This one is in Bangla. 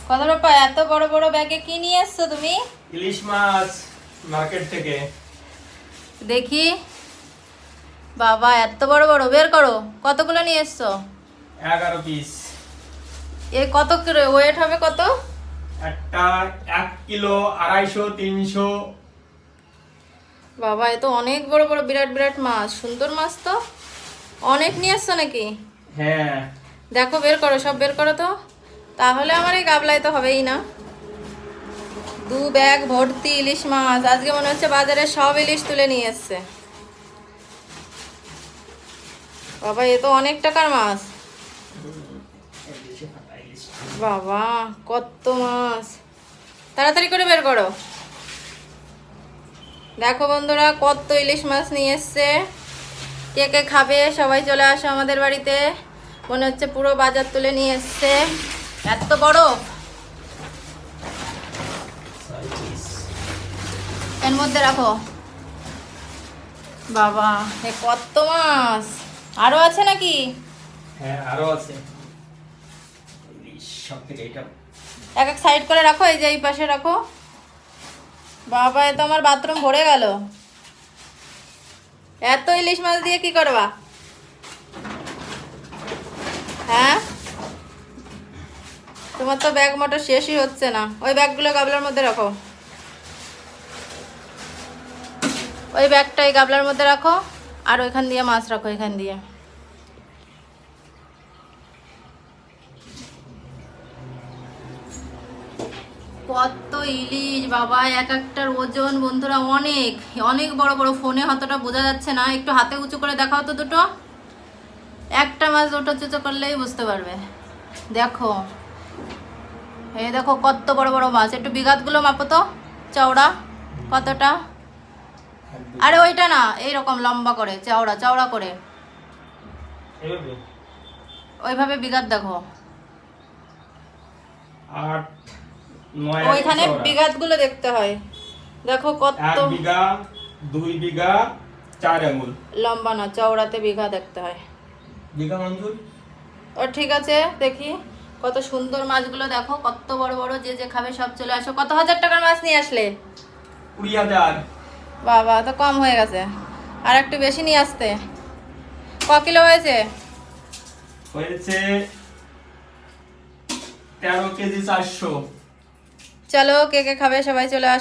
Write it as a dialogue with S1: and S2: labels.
S1: কত বাবা এত বড় বড় ব্যাগে কি নিয়ে এসছো তুমি?
S2: ইলিশ মাছ মার্কেট থেকে।
S1: দেখি বাবা এত বড় বড়, বের করো কতগুলো নিয়ে এসছো?
S2: 11 পিস।
S1: এ কত করে ওয়েট হবে কত?
S2: একটা 1 কিলো 250 300।
S1: বাবা এ তো অনেক বড় বড় বিরাট বিরাট মাছ, সুন্দর মাছ তো। অনেক নিয়ে এসছো নাকি?
S2: হ্যাঁ
S1: দেখো বের করো, সব বের করো তো। তাহলে আমার এই গাবলায় তো হবেই না। 2 ব্যাগ ভর্তি ইলিশ মাছ, আজকে মনে হচ্ছে বাজারে সব ইলিশ তুলে নিয়ে এসছে। বাবা এ তো অনেক টাকার মাছ। বাবা কত মাছ, তাড়াতাড়ি করে বের করো। দেখো বন্ধুরা কত ইলিশ মাছ নিয়ে এসছে। কে কে খাবে সবাই চলে আসো আমাদের বাড়িতে। মনে হচ্ছে পুরো বাজার তুলে নিয়ে এসছে, এত বড়। এর মধ্যে রাখো। বাবা এ কত মাছ, আরো আছে নাকি?
S2: হ্যাঁ আরো আছে। ইলিশ সব থেকে এটা
S1: এক এক সাইড করে রাখো, এই যে এই পাশে রাখো। বাবা এ তো আমার বাথরুম ভরে গেল। এত ইলিশ মাছ দিয়ে কি করবা? হ্যাঁ তোমার তো ব্যাগ মোটর শেষই হচ্ছে না। ওই ব্যাগগুলো গাবলার মধ্যে রাখো, ওই ব্যাগটা এই গাবলার মধ্যে রাখো। আর ওইখান দিয়ে মাছ রাখো, এখান দিয়ে। কত ইলিশ বাবা, এক একটার ওজন বন্ধুরা অনেক অনেক বড় বড়। ফোনে অতটা বোঝা যাচ্ছে না, একটু হাতে উঁচু করে দেখাও তো দুটো। একটা মাছ দুটো চুচো করলেই বুঝতে পারবে। দেখো এই দেখো কত বড় বড় মাছ। একটু বিঘাতগুলো মাপো তো, চওড়া কতটা। আরে ওইটা না, এইরকম লম্বা করে চওড়া চওড়া করে,
S2: এভাবে
S1: ওইভাবে বিঘাত দেখো।
S2: 8 9
S1: ওইখানে বিঘাতগুলো দেখতে হয়। দেখো কত
S2: 1 বিঘা 2 বিঘা 4 আঙ্গুল।
S1: লম্বা না, চওড়াতে বিঘা দেখতে হয়।
S2: বিঘা মঞ্জুর।
S1: ও ঠিক আছে, দেখি কত সুন্দর মাছগুলো দেখো, কত বড় বড়। যে যে খাবে সব চলে আসো। কত হাজার টাকার মাছ নিয়ে আসলে?
S2: 20,000।
S1: বাবা তো কম হয়ে গেছে, আর একটু বেশি নিয়ে আসতে। ক কিলো হয়েছে?
S2: হয়েছে 13 কেজি 400।
S1: চলো কে কে খাবে সবাই চলে আসো।